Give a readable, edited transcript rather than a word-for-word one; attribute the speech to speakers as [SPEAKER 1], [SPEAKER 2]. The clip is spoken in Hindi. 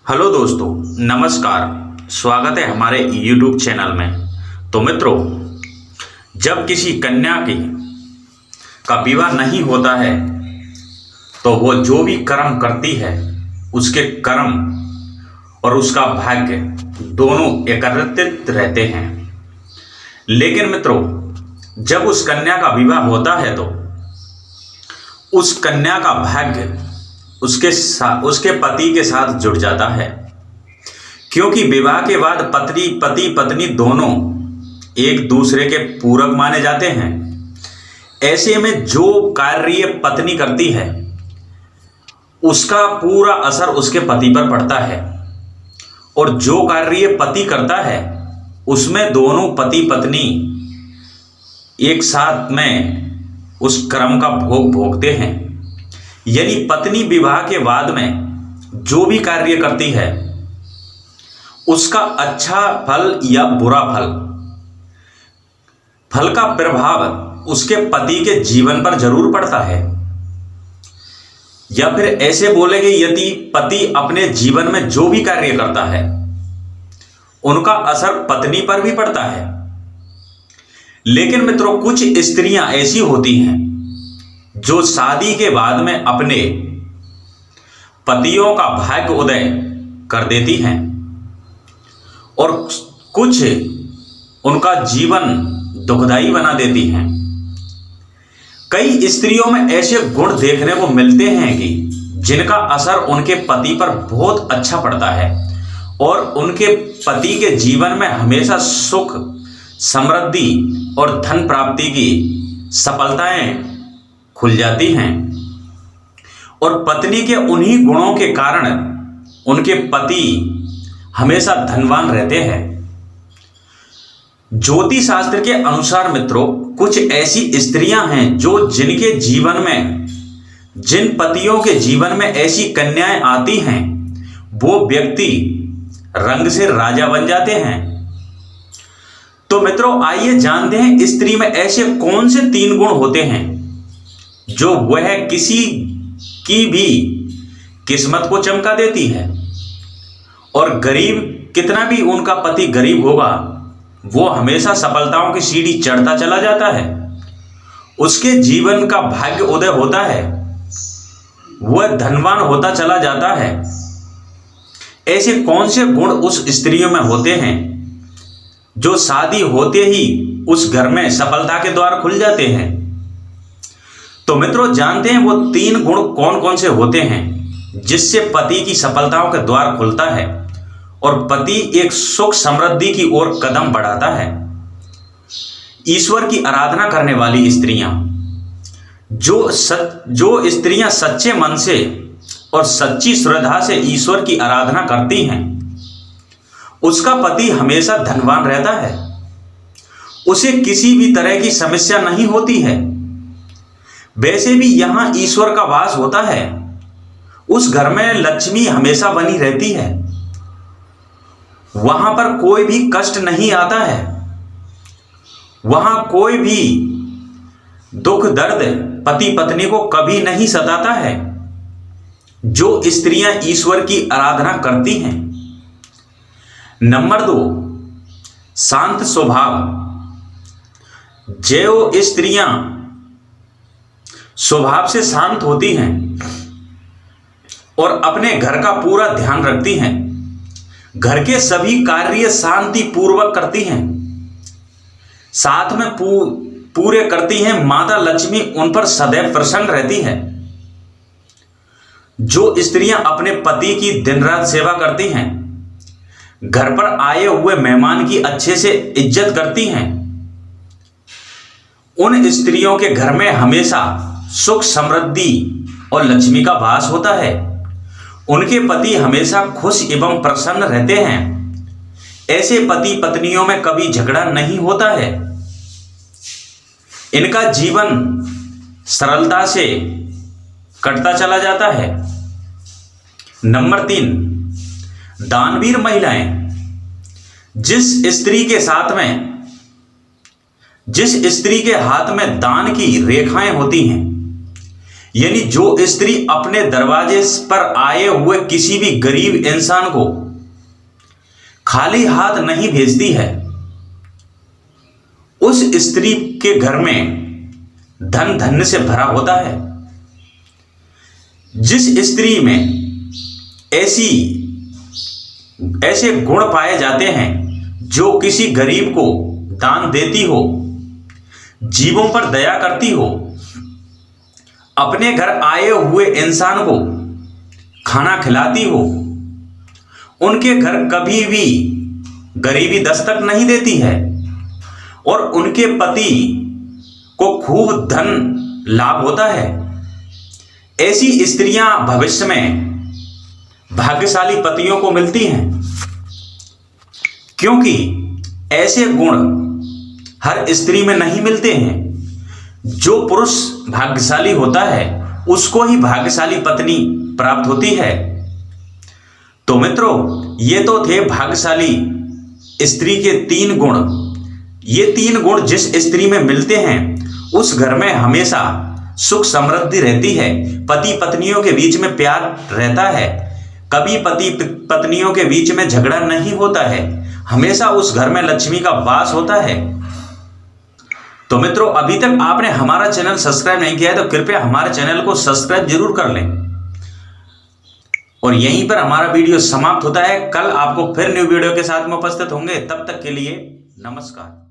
[SPEAKER 1] हेलो दोस्तों, नमस्कार। स्वागत है हमारे YouTube चैनल में। तो मित्रों, जब किसी कन्या का विवाह नहीं होता है तो वो जो भी कर्म करती है उसके कर्म और उसका भाग्य दोनों एकत्रित रहते हैं। लेकिन मित्रों, जब उस कन्या का विवाह होता है तो उस कन्या का भाग्य उसके पति के साथ जुड़ जाता है, क्योंकि विवाह के बाद पति पत्नी दोनों एक दूसरे के पूरक माने जाते हैं। ऐसे में जो कार्य पत्नी करती है उसका पूरा असर उसके पति पर पड़ता है, और जो कार्य पति करता है उसमें दोनों पति पत्नी एक साथ में उस कर्म का भोग भोगते हैं। यानी पत्नी विवाह के बाद में जो भी कार्य करती है उसका अच्छा फल या बुरा फल का प्रभाव उसके पति के जीवन पर जरूर पड़ता है। या फिर ऐसे बोलेंगे, यदि पति अपने जीवन में जो भी कार्य करता है उनका असर पत्नी पर भी पड़ता है। लेकिन मित्रों, कुछ स्त्रियां ऐसी होती हैं जो शादी के बाद में अपने पतियों का भाग्य उदय कर देती हैं और कुछ उनका जीवन दुखदायी बना देती हैं। कई स्त्रियों में ऐसे गुण देखने को मिलते हैं कि जिनका असर उनके पति पर बहुत अच्छा पड़ता है और उनके पति के जीवन में हमेशा सुख, समृद्धि और धन प्राप्ति की सफलताएं खुल जाती हैं। और पत्नी के उन्हीं गुणों के कारण उनके पति हमेशा धनवान रहते हैं। ज्योतिष शास्त्र के अनुसार मित्रों, कुछ ऐसी स्त्रियां हैं जिनके जीवन में, जिन पतियों के जीवन में ऐसी कन्याएं आती हैं, वो व्यक्ति रंग से राजा बन जाते हैं। तो मित्रों, आइए जानते हैं स्त्री में ऐसे कौन से 3 गुण होते हैं जो वह किसी की भी किस्मत को चमका देती है। और गरीब, कितना भी उनका पति गरीब होगा, वो हमेशा सफलताओं की सीढ़ी चढ़ता चला जाता है, उसके जीवन का भाग्य उदय होता है, वह धनवान होता चला जाता है। ऐसे कौन से गुण उस स्त्रियों में होते हैं जो शादी होते ही उस घर में सफलता के द्वार खुल जाते हैं? तो मित्रों, जानते हैं वो 3 गुण कौन कौन से होते हैं जिससे पति की सफलताओं का द्वार खुलता है और पति एक सुख समृद्धि की ओर कदम बढ़ाता है। ईश्वर की आराधना करने वाली स्त्रियां, जो स्त्रियां सच्चे मन से और सच्ची श्रद्धा से ईश्वर की आराधना करती हैं, उसका पति हमेशा धनवान रहता है। उसे किसी भी तरह की समस्या नहीं होती है। वैसे भी यहां ईश्वर का वास होता है, उस घर में लक्ष्मी हमेशा बनी रहती है, वहां पर कोई भी कष्ट नहीं आता है, वहां कोई भी दुख दर्द पति पत्नी को कभी नहीं सताता है। जो स्त्रियां ईश्वर की आराधना करती हैं। नंबर 2, शांत स्वभाव। जो स्त्रियां स्वभाव से शांत होती हैं और अपने घर का पूरा ध्यान रखती हैं, घर के सभी कार्य शांति पूर्वक करती हैं, साथ में पूरे करती हैं, माता लक्ष्मी उन पर सदैव प्रसन्न रहती है। जो स्त्रियां अपने पति की दिन रात सेवा करती हैं, घर पर आए हुए मेहमान की अच्छे से इज्जत करती हैं, उन स्त्रियों के घर में हमेशा सुख, समृद्धि और लक्ष्मी का वास होता है। उनके पति हमेशा खुश एवं प्रसन्न रहते हैं। ऐसे पति पत्नियों में कभी झगड़ा नहीं होता है। इनका जीवन सरलता से कटता चला जाता है। नंबर 3, दानवीर महिलाएं। जिस स्त्री के हाथ में दान की रेखाएं होती हैं यानी जो स्त्री अपने दरवाजे पर आए हुए किसी भी गरीब इंसान को खाली हाथ नहीं भेजती है, उस स्त्री के घर में धन धन्य से भरा होता है। जिस स्त्री में ऐसे गुण पाए जाते हैं जो किसी गरीब को दान देती हो, जीवों पर दया करती हो, अपने घर आए हुए इंसान को खाना खिलाती हो, उनके घर कभी भी गरीबी दस्तक नहीं देती है और उनके पति को खूब धन लाभ होता है, ऐसी स्त्रियां भविष्य में भाग्यशाली पतियों को मिलती हैं। क्योंकि ऐसे गुण हर स्त्री में नहीं मिलते हैं। जो पुरुष भाग्यशाली होता है उसको ही भाग्यशाली पत्नी प्राप्त होती है। तो मित्रों, ये तो थे भाग्यशाली स्त्री के 3 गुण। ये 3 गुण जिस स्त्री में मिलते हैं उस घर में हमेशा सुख समृद्धि रहती है, पति पत्नियों के बीच में प्यार रहता है, कभी पति पत्नियों के बीच में झगड़ा नहीं होता है, हमेशा उस घर में लक्ष्मी का वास होता है। तो मित्रों, अभी तक आपने हमारा चैनल सब्सक्राइब नहीं किया है तो कृपया हमारे चैनल को सब्सक्राइब जरूर कर लें। और यहीं पर हमारा वीडियो समाप्त होता है। कल आपको फिर न्यू वीडियो के साथ में उपस्थित होंगे। तब तक के लिए नमस्कार।